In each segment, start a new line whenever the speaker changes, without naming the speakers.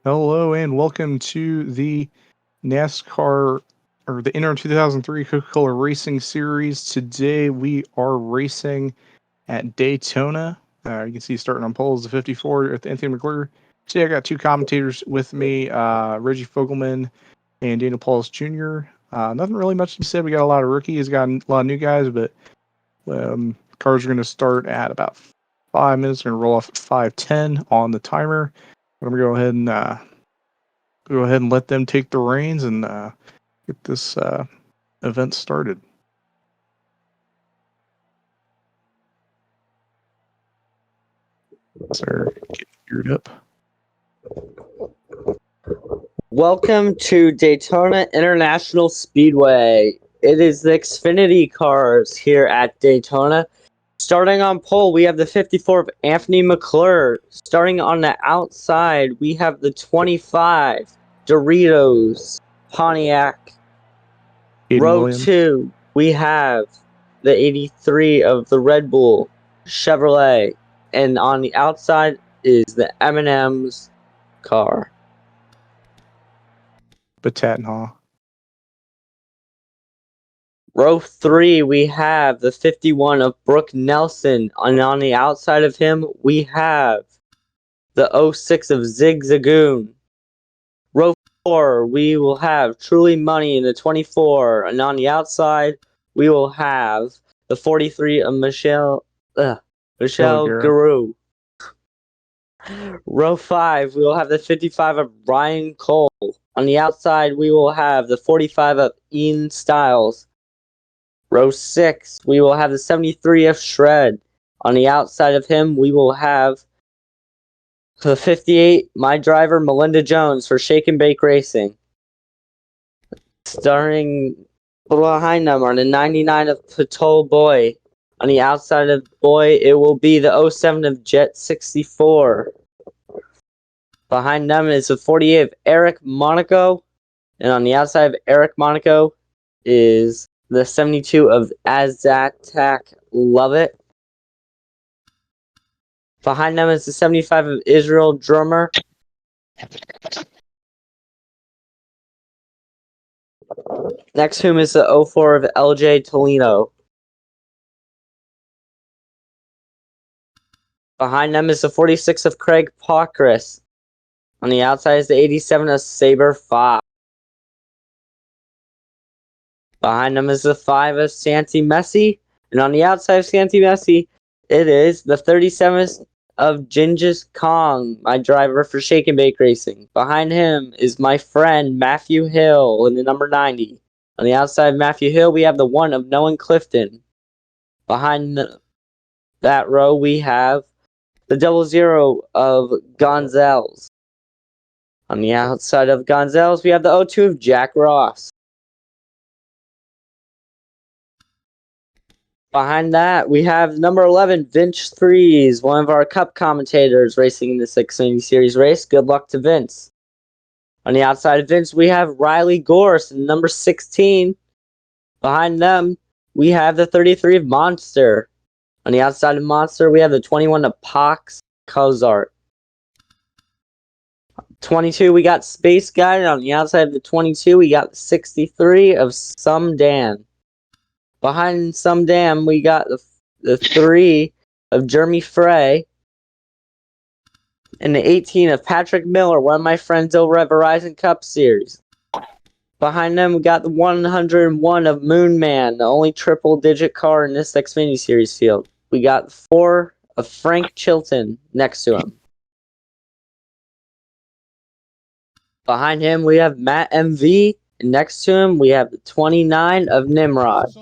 Hello and welcome to the NASCAR or the NR2003 Coca-Cola Racing Series. Today we are racing at Daytona. You can see starting on pole is the 54 at Anthony McClure. Today I got two commentators with me, Reggie Fogelman and Daniel Paulus Jr. Nothing really much to say. We got a lot of rookies, got a lot of new guys, but cars are going to start at about 5 minutes. We're going to roll off at 5:10 on the timer. I'm going to go ahead and let them take the reins and get this event started. So get geared up.
Welcome to Daytona International Speedway. It is the Xfinity cars here at Daytona. Starting on pole, we have the 54 of Anthony McClure. Starting on the outside, we have the 25 Doritos Pontiac.
Aiden
Row
Williams.
2, we have the 83 of the Red Bull Chevrolet. And on the outside is the M&M's car.
Batatnhaw.
Row 3, we have the 51 of Brooke Nelson, and on the outside of him, we have the 06 of Zig Zagoon. Row 4, we will have Truly Money in the 24, and on the outside, we will have the 43 of Michelle Guru. Row 5, we will have the 55 of Brian Cole. On the outside, we will have the 45 of Ian Stiles. Row 6, we will have the 73 of Shred. On the outside of him, we will have the 58, my driver, Melinda Jones, for Shake and Bake Racing. Starting behind them are the 99 of Patol Boy. On the outside of Boy, it will be the 07 of Jet 64. Behind them is the 48 of Eric Monaco. And on the outside of Eric Monaco is the 72 of Azatak Lovett. Behind them is the 75 of Israel Drummer. Next to him is the 04 of LJ Tolino. Behind them is the 46 of Craig Pockris. On the outside is the 87 of Saber Fox. Behind them is the 5 of Santi Messi. And on the outside of Santi Messi, it is the 37 of Genghis Kong, my driver for Shake and Bake Racing. Behind him is my friend Matthew Hill in the number 90. On the outside of Matthew Hill, we have the 1 of Nolan Clifton. Behind that row, we have the 00 of Gonzalez. On the outside of Gonzalez, we have the 02 of Jack Ross. Behind that, we have number 11, Vince Freeze, one of our Cup commentators racing in this Xfinity Series race. Good luck to Vince. On the outside of Vince, we have Riley Gorse, number 16. Behind them, we have the 33 of Monster. On the outside of Monster, we have the 21 of Pox Cozart. 22, we got Space Guide. On the outside of the 22, we got the 63 of Some Dan. Behind Some Dan, we got the 3 of Jeremy Frey. And the 18 of Patrick Miller, one of my friends over at Verizon Cup Series. Behind them, we got the 101 of Moon Man, the only triple-digit car in this Xfinity Series field. We got 4 of Frank Chilton next to him. Behind him, we have Matt MV. And next to him, we have the 29 of Nimrod.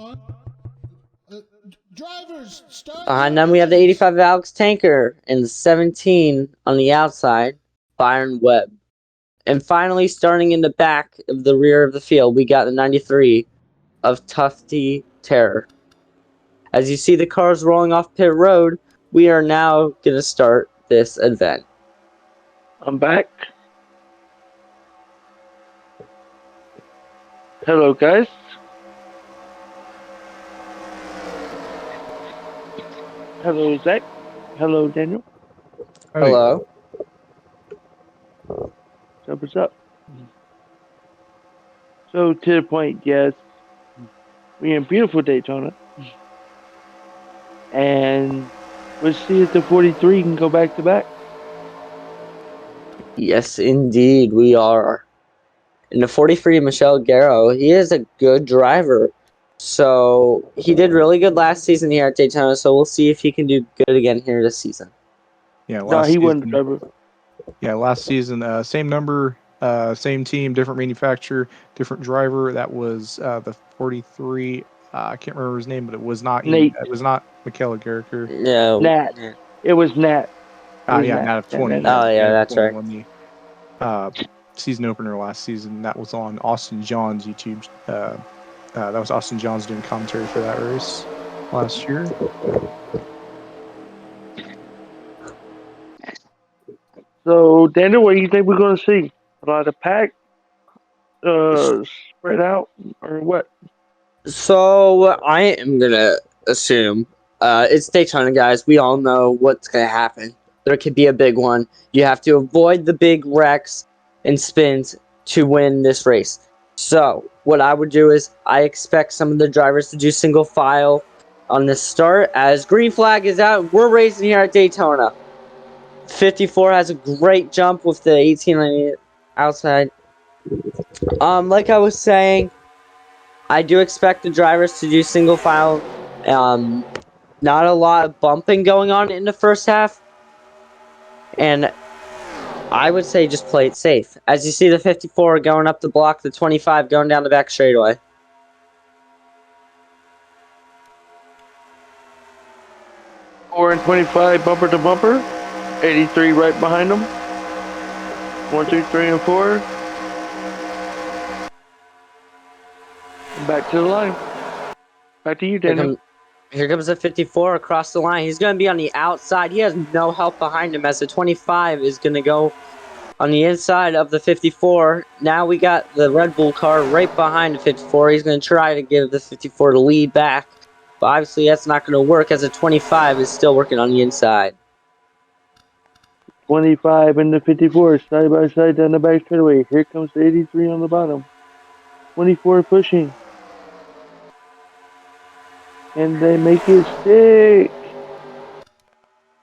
Behind them, we have the 85 of Alex Tanker. And the 17 on the outside, Byron Webb. And finally, starting in the back of the rear of the field, we got the 93 of Tufty Terror. As you see the cars rolling off pit road, we are now going to start this event.
I'm back. Hello, guys. Hello, Zach. Hello, Daniel.
Hello.
What's up? So, to the point, yes, we're in beautiful Daytona. And let's see if the 43 can go back to back.
Yes, indeed, we are. And the 43, Michelle Guerrero, he is a good driver. So he did really good last season here at Daytona. So we'll see if he can do good again here this season.
Yeah,
No,
last
he wasn't the
season.
driver.
Yeah, last season, same number, same team, different manufacturer, different driver. That was the 43. I can't remember his name, but it was not
Nate.
It was not Michaela Garricker.
Yeah.
Nat. It was Nat.
Yeah, Nat of 20.
Nat.
Oh, yeah,
Nat of
that's
20
right.
won the season opener last season. That was on Austin John's YouTube. That was Austin John's doing commentary for that race last year.
So, Daniel, what do you think we're going to see? A lot of pack spread out, or what?
So I am gonna assume it's Daytona, guys. We all know what's gonna happen. There could be a big one. You have to avoid the big wrecks and spins to win this race. So what I would do is I expect some of the drivers to do single file on the start. As green flag is out, we're racing here at Daytona. 54 has a great jump with the 18 on the outside. Like I was saying, I do expect the drivers to do single file. Not a lot of bumping going on in the first half. And I would say just play it safe. As you see the 54 going up the block, the 25 going down the back straightaway.
Four and 25 bumper to bumper. 83 right behind them. 1, 2, 3, and 4. And back to the line. Back to you, Daniel.
Here comes the 54 across the line. He's going to be on the outside. He has no help behind him as the 25 is going to go on the inside of the 54. Now we got the Red Bull car right behind the 54. He's going to try to give the 54 the lead back. But obviously that's not going to work as the 25 is still working on the inside.
25 and the 54 side by side down the back straightaway. Here comes the 83 on the bottom. 24 pushing. And they make it stick.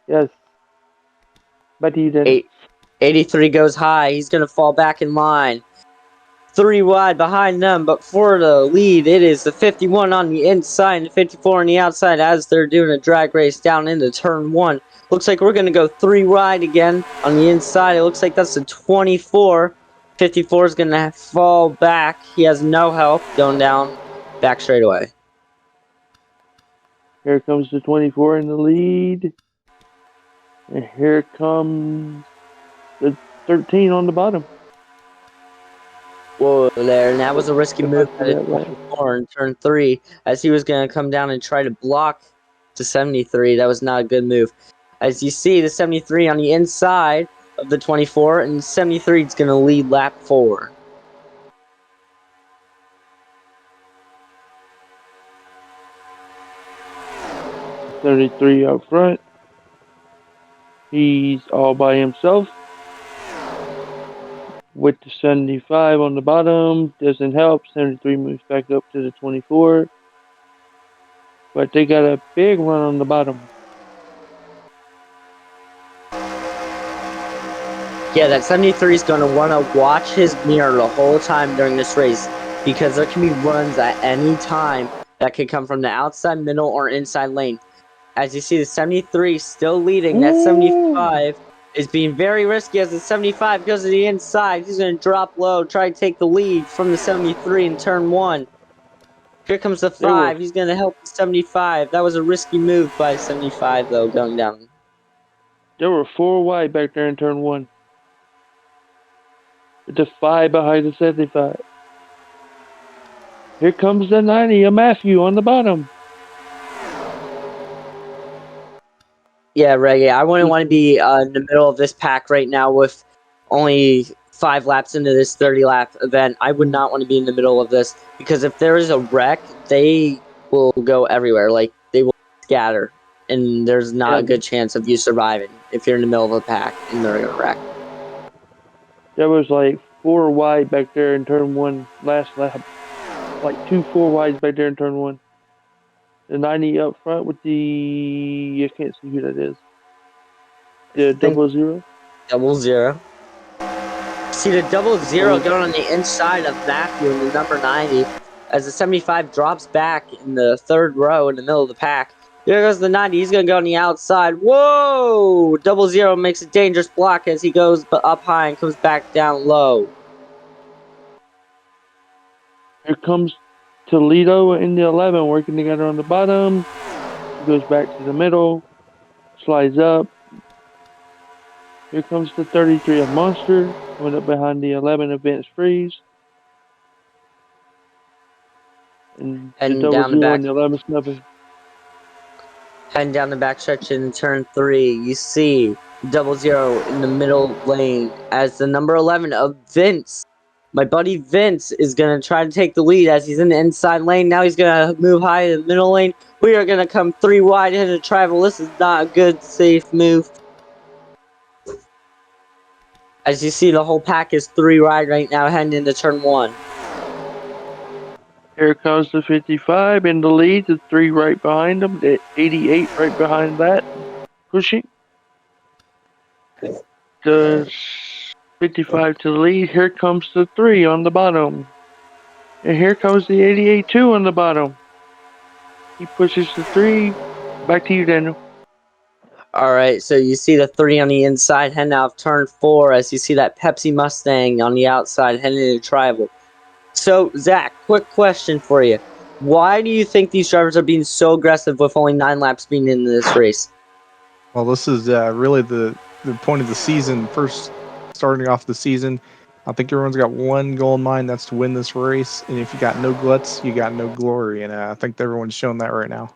Yes. Back to you, Daniel.
83 goes high. He's going to fall back in line. 3 wide behind them, but for the lead, it is the 51 on the inside and the 54 on the outside as they're doing a drag race down into turn 1. Looks like we're going to go 3 wide again on the inside. It looks like that's the 24. 54 is going to fall back. He has no help going down back straightaway.
Here comes the 24 in the lead. And here comes the 13 on the bottom.
Whoa there, and that was a risky move
That
in turn 3 as he was going to come down and try to block the 73. That was not a good move. As you see, the 73 on the inside of the 24, and 73 is going to lead lap 4.
$33 out front. He's all by himself. With the 75 on the bottom, doesn't help. 73 moves back up to the 24. But they got a big run on the bottom.
Yeah, that 73 is going to want to watch his mirror the whole time during this race because there can be runs at any time that could come from the outside, middle, or inside lane. As you see, the 73 still leading. That 75 is being very risky as the 75 goes to the inside. He's going to drop low, try to take the lead from the 73 in turn 1. Here comes the 5. He's going to help the 75. That was a risky move by 75, though, going down.
There were 4 wide back there in turn 1. With the 5 behind the 75. Here comes the 90 of Matthew on the bottom.
Yeah, Reggae, I wouldn't want to be in the middle of this pack right now with only 5 laps into this 30-lap event. I would not want to be in the middle of this because if there is a wreck, they will go everywhere. Like, they will scatter, and there's not a good chance of you surviving if you're in the middle of a pack and they're going to wreck.
There was like 4 wide back there in turn 1 last lap. Like 2 4 wides back there in turn 1. The 90 up front with the... I can't see who that is. The 00?
00. See the 00 going on the inside of Matthew in the number 90 as the 75 drops back in the third row in the middle of the pack. There goes the 90. He's going to go on the outside. Whoa! 00 makes a dangerous block as he goes up high and comes back down low.
Here comes Toledo in the 11 working together on the bottom. He goes back to the middle. Slides up. Here comes the 33 of Monster. Coming up behind the 11 of Vince Freeze. And the
Heading
00
down the back.
and the 11 snubbing.
Heading down the backstretch in turn 3, you see 00 in the middle lane as the number 11 of Vince. My buddy Vince is going to try to take the lead as he's in the inside lane. Now he's going to move high in the middle lane. We are going to come 3 wide into travel. This is not a good, safe move. As you see, the whole pack is 3 wide right now heading into turn 1.
Here comes the 55 in the lead, the 3 right behind him, the 88 right behind that, pushing. The 55 to the lead. Here comes the 3 on the bottom. And here comes the 88 too on the bottom. He pushes the 3. Back to you, Daniel.
Alright, so you see the 3 on the inside heading out of turn 4 as you see that Pepsi Mustang on the outside heading into travel. So, Zach, quick question for you. Why do you think these drivers are being so aggressive with only 9 laps being in this race?
Well, this is really the point of the season. First, starting off the season, I think everyone's got one goal in mind. That's to win this race. And if you got no guts, you got no glory. And I think everyone's shown that right now.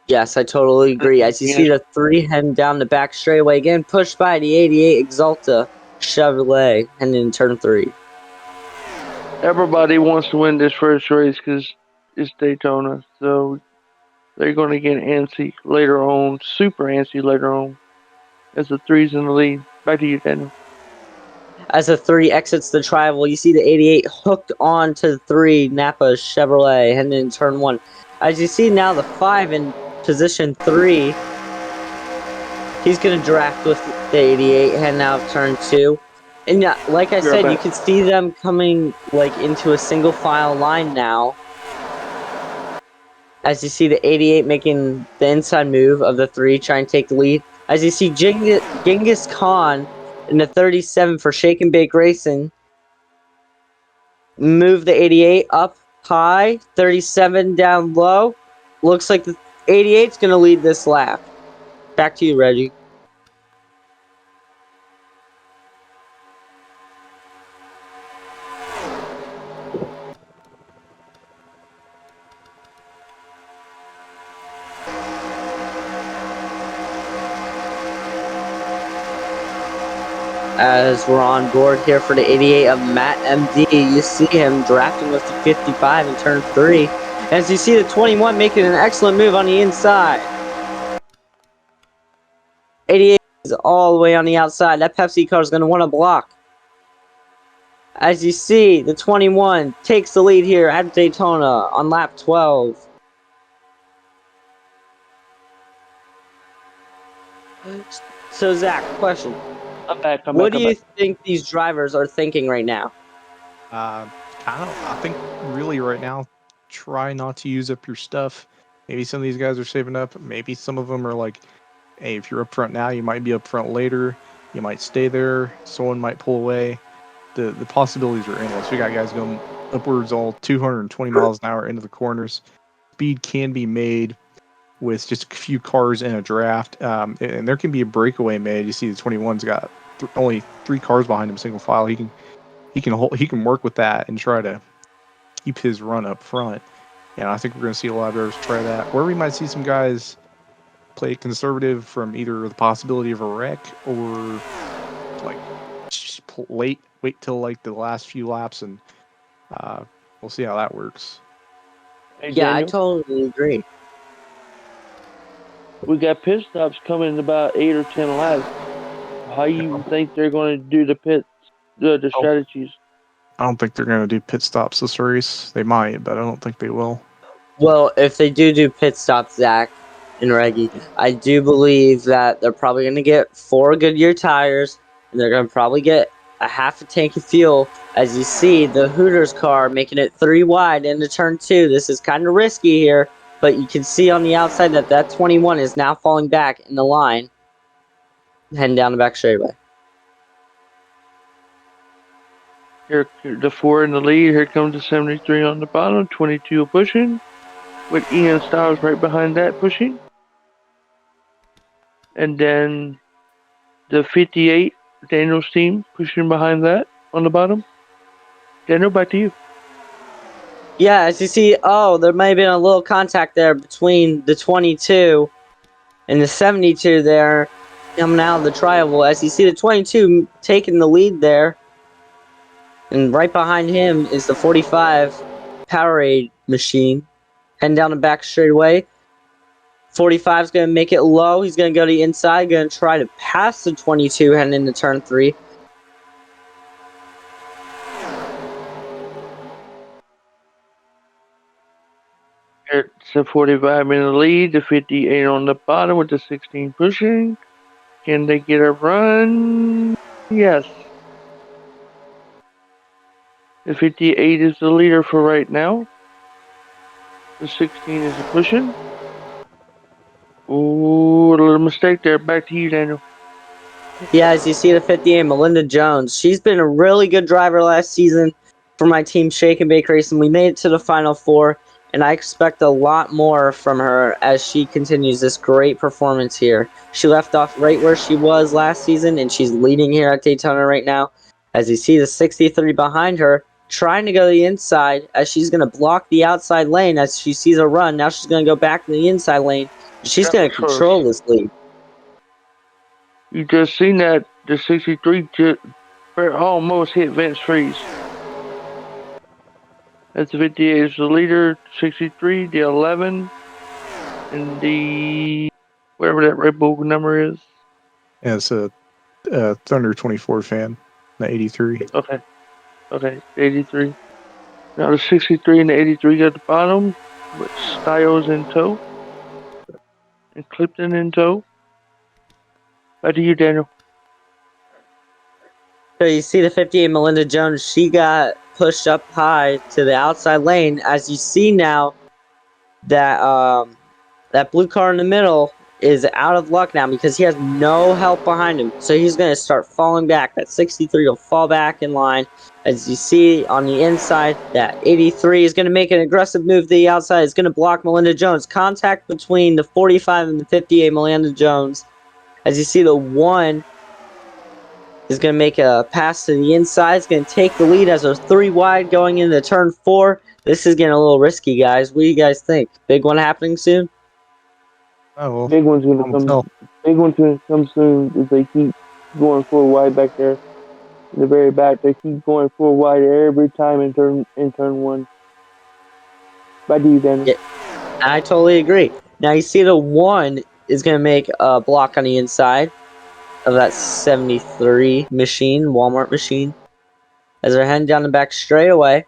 Yes, I totally agree. As you see the 3 heading down the back straightaway again, pushed by the 88 Exalta Chevrolet heading in turn 3.
Everybody wants to win this first race because it's Daytona. So they're going to get antsy later on, super antsy later on, as the 3's in the lead. Back to you, Daniel.
As the 3 exits the travel, you see the 88 hooked on to the 3 Napa Chevrolet heading in turn 1. As you see now the 5 in position 3, he's going to draft with the 88 heading out of turn 2. And yeah, like I said, you can see them coming like into a single file line now. As you see the 88 making the inside move of the 3, trying to take the lead. As you see Genghis Khan in the 37 for Shake and Bake Racing move the 88 up high, 37 down low. Looks like the 88's going to lead this lap. Back to you, Reggie. As we're on board here for the 88 of Matt MD, you see him drafting with the 55 in turn 3. As you see the 21 making an excellent move on the inside. 88 is all the way on the outside. That Pepsi car is going to want to block. As you see, the 21 takes the lead here at Daytona on lap 12. So, Zach, question.
I'm back.
What do you think these drivers are thinking right now?
I think really right now, try not to use up your stuff. Maybe some of these guys are saving up. Maybe some of them are like, hey, if you're up front now, you might be up front later. You might stay there. Someone might pull away. The possibilities are endless. We got guys going upwards all 220 miles an hour into the corners. Speed can be made with just a few cars in a draft, and there can be a breakaway made. You see, the 21's got only 3 cars behind him, single file. He can work with that and try to keep his run up front. And I think we're going to see a lot of drivers try that. Where we might see some guys play conservative from either the possibility of a wreck or like wait till like the last few laps, and we'll see how that works.
Hey,
yeah,
Daniel,
I totally agree.
We got pit stops coming in about 8 or 10 laps. How you think they're going to do the pits? the strategies.
I don't think they're going to do pit stops this race. They might, but I don't think they will.
Well, if they do pit stops, Zach and Reggie, I do believe that they're probably going to get 4 Goodyear tires, and they're going to probably get a half a tank of fuel. As you see, the Hooters car making it 3 wide into turn 2. This is kind of risky here, but you can see on the outside that 21 is now falling back in the line, heading down the back straightaway.
Here, the 4 in the lead. Here comes the 73 on the bottom. 22 pushing, with Ian Styles right behind that pushing. And then the 58, Daniel's team, pushing behind that on the bottom. Daniel, back to you.
Yeah, as you see, there may have been a little contact there between the 22 and the 72 there coming out of the trioval. As you see, the 22 taking the lead there. And right behind him is the 45 Powerade machine. Heading down the back straightaway. 45 is going to make it low. He's going to go to the inside. Going to try to pass the 22 heading into turn 3.
It's a 45 in the lead. The 58 on the bottom with the 16 pushing. Can they get a run? Yes. The 58 is the leader for right now. The 16 is pushing. Ooh, a little mistake there. Back to you, Daniel.
Yeah, as you see the 58, Melinda Jones. She's been a really good driver last season for my team, Shake and Bake Racing. We made it to the Final 4, and I expect a lot more from her as she continues this great performance here. She left off right where she was last season, and she's leading here at Daytona right now. As you see the 63 behind her, trying to go to the inside as she's going to block the outside lane as she sees a run. Now she's going to go back to the inside lane. She's going to control this lead.
You just seen that the 63 almost hit Vince Freeze. That's the 58 is the leader, 63, the 11, and the whatever that Red Bull number is.
Yeah, it's a Thunder 24 fan, the 83.
Okay, 83. Now the 63 and the 83 at the bottom with Styles in tow and Clifton in tow. Back to you, Daniel.
So you see the 58 Melinda Jones, she got pushed up high to the outside lane. As you see now, that that blue car in the middle is out of luck now because he has no help behind him. So he's going to start falling back. That 63 will fall back in line. As you see on the inside, that 83 is going to make an aggressive move to the outside. It's going to block Melinda Jones. Contact between the 45 and the 58 Melinda Jones. As you see, the 1 is going to make a pass to the inside. It's going to take the lead as a 3 wide going into turn 4. This is getting a little risky, guys. What do you guys think? Big one happening soon?
Oh, well,
Big one's gonna come. Big one's gonna come soon if they keep going 4 wide back there. In the very back, they keep going 4 wide every time in turn 1. Back to you, Daniel.
Yeah, I totally agree. Now you see the 1 is going to make a block on the inside of that 73 machine, Walmart machine. As they're heading down the back straightaway.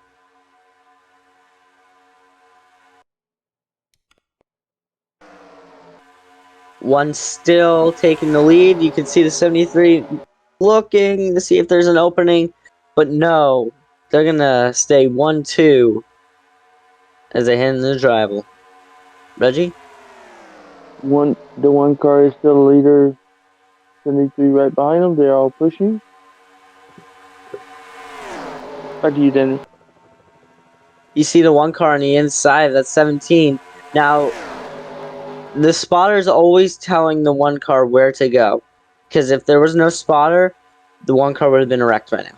One still taking the lead. You can see the 73 looking to see if there's an opening. But no, they're going to stay 1-2 as they head in the drival. Reggie?
The 1 car is still the leader. 73 right behind them. They're all pushing. Back to you, Daniel.
You see the 1 car on the inside. That's 17. Now, the spotter's always telling the 1 car where to go. Because if there was no spotter, the 1 car would have been wrecked right now.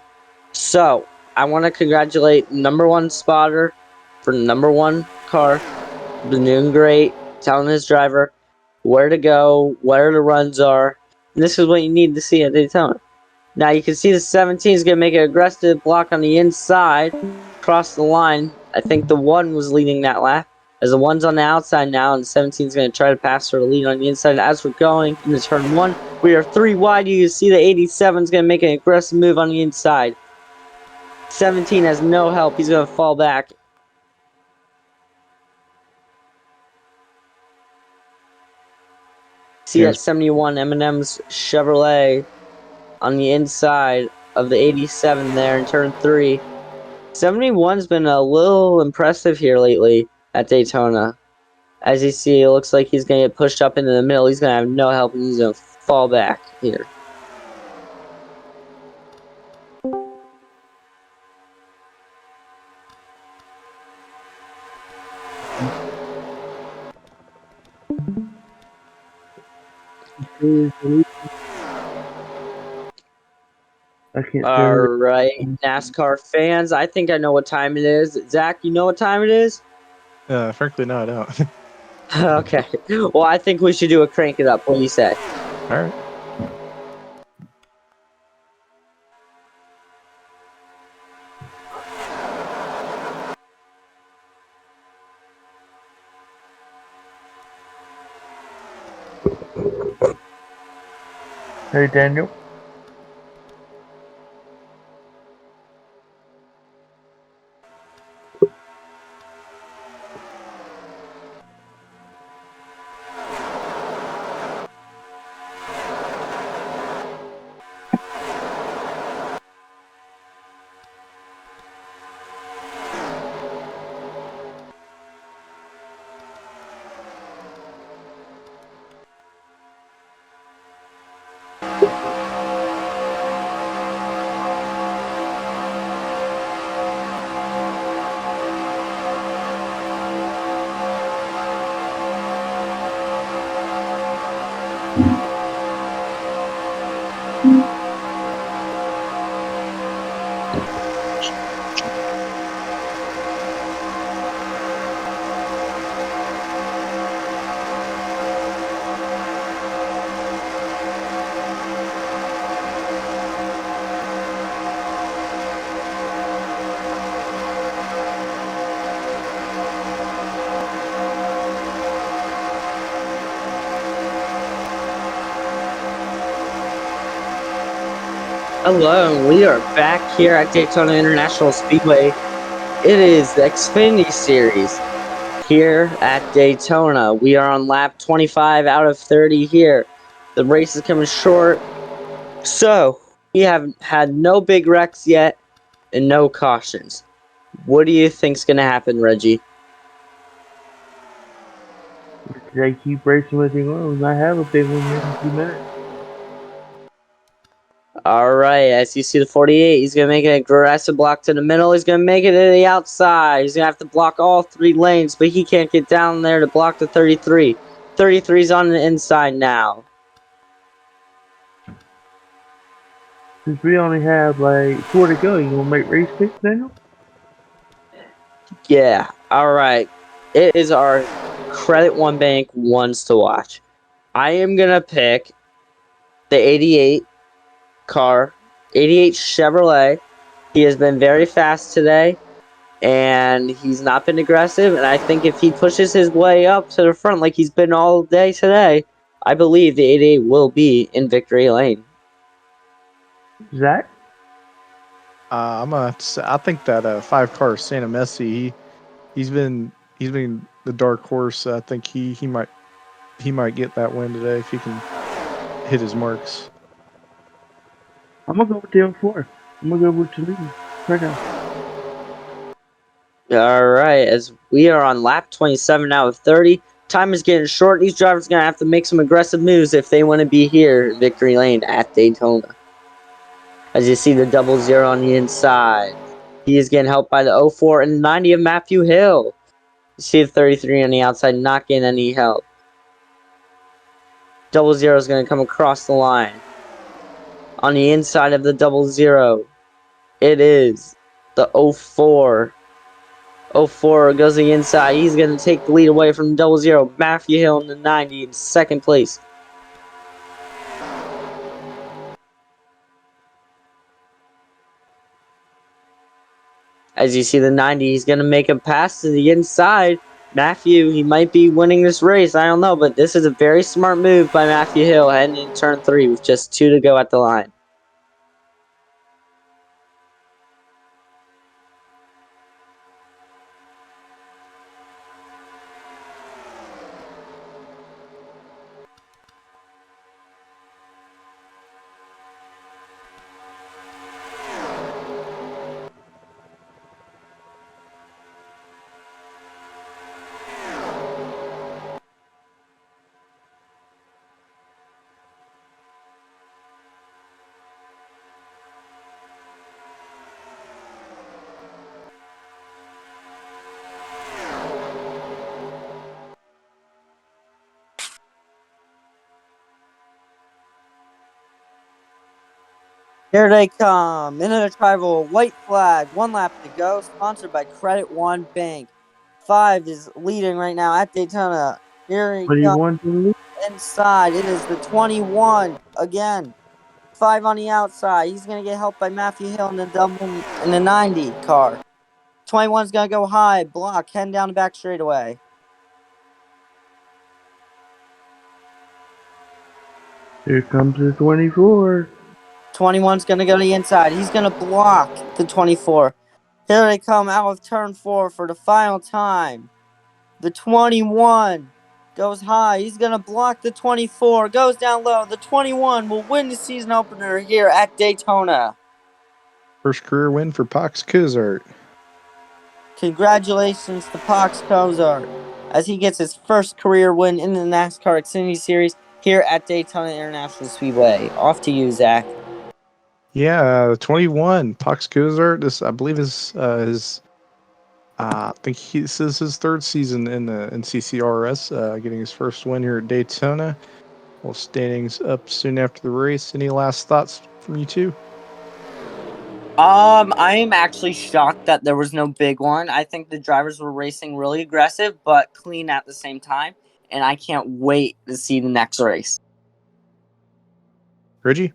So, I want to congratulate number 1 spotter for number 1 car. Been doing great, telling his driver where to go, where the runs are. And this is what you need to see at Daytona. Now you can see the 17 is going to make an aggressive block on the inside, across the line. I think the 1 was leading that lap. As the 1's on the outside now, and the 17 is going to try to pass for the lead on the inside. As we're going into turn 1, we are 3 wide. You can see the 87 is going to make an aggressive move on the inside. 17 has no help. He's going to fall back. See
Yes.
at 71, Eminem's Chevrolet on the inside of the 87 there in turn 3. 71's been a little impressive here lately at Daytona. As you see, it looks like he's going to get pushed up into the middle. He's going to have no help, and he's going to fall back here.
I can't
All right, NASCAR fans, I think I know what time it is. Zach, you know what time it is?
Frankly, no, I don't.
Okay. Well, I think we should do a crank it up. What do you say?
All right.
Hey, Daniel.
Hello, we are back here at Daytona International Speedway. It is the Xfinity Series here at Daytona. We are on lap 25 out of 30 here. The race is coming short, so we have had no big wrecks yet and no cautions. What do you think's going to happen, Reggie?
If they keep racing with him, we might have a big one here in a few minutes.
Alright, as you see the 48, he's going to make an aggressive block to the middle. He's going to make it to the outside. He's going to have to block all 3 lanes, but he can't get down there to block the 33. 33's on the inside now.
Since we only have like 4 to go, you gonna make race picks, Daniel?
Yeah, alright. It is our Credit One Bank ones to watch. I am going to pick the 88 car, 88 Chevrolet. He has been very fast today, and he's not been aggressive. And I think if he pushes his way up to the front like he's been all day today, I believe the 88 will be in victory lane.
Zach?
I think that 5-car Santa Messi, he's been the dark horse. I think he might get that win today if he can hit his marks.
I'm gonna go with the 04. I'm gonna go with Toledo. Right now.
Alright, as we are on lap 27 out of 30. Time is getting short. These drivers are going to have to make some aggressive moves if they want to be here in victory lane at Daytona. As you see the 00 on the inside. He is getting helped by the 04 and 90 of Matthew Hill. You see the 33 on the outside not getting any help. 00 is going to come across the line. On the inside of the 00, it is the 04. 04 goes to the inside. He's going to take the lead away from 00. Matthew Hill in the 90 in second place. As you see the 90, he's going to make a pass to the inside. Matthew, he might be winning this race. I don't know, but this is a very smart move by Matthew Hill heading in turn 3 with just 2 to go at the line. Here they come. Into the tribal, white flag, 1 lap to go, sponsored by Credit One Bank. 5 is leading right now at Daytona. Here he comes
21 to lead.
inside. It is the 21 again. 5 on the outside. He's going to get helped by Matthew Hill in the 90 car. 21's going to go high, block, heading down the back straightaway.
Here comes the 24.
21's going to go to the inside. He's going to block the 24. Here they come out of turn 4 for the final time. The 21 goes high. He's going to block the 24. Goes down low. The 21 will win the season opener here at Daytona.
First career win for Pox Cozart.
Congratulations to Pox Cozart as he gets his first career win in the NASCAR Xfinity Series here at Daytona International Speedway. Off to you, Zach.
Yeah, 21. Pox Cozart. This, I believe, is his. I think this is his 3rd season in the NCCRS, getting his first win here at Daytona. Well, standings up soon after the race. Any last thoughts from you two?
I am actually shocked that there was no big one. I think the drivers were racing really aggressive, but clean at the same time. And I can't wait to see the next race.
Reggie?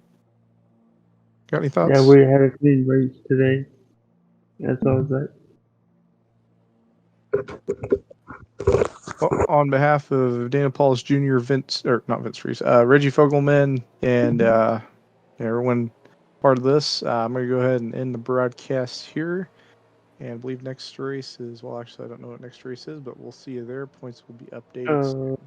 Got any thoughts?
Yeah, we had a clean race today. That's all that.
Well, on behalf of Dana Pauls Jr., Reggie Fogelman, and everyone part of this, I'm going to go ahead and end the broadcast here. And I believe next race is, well, actually, I don't know what next race is, but we'll see you there. Points will be updated soon.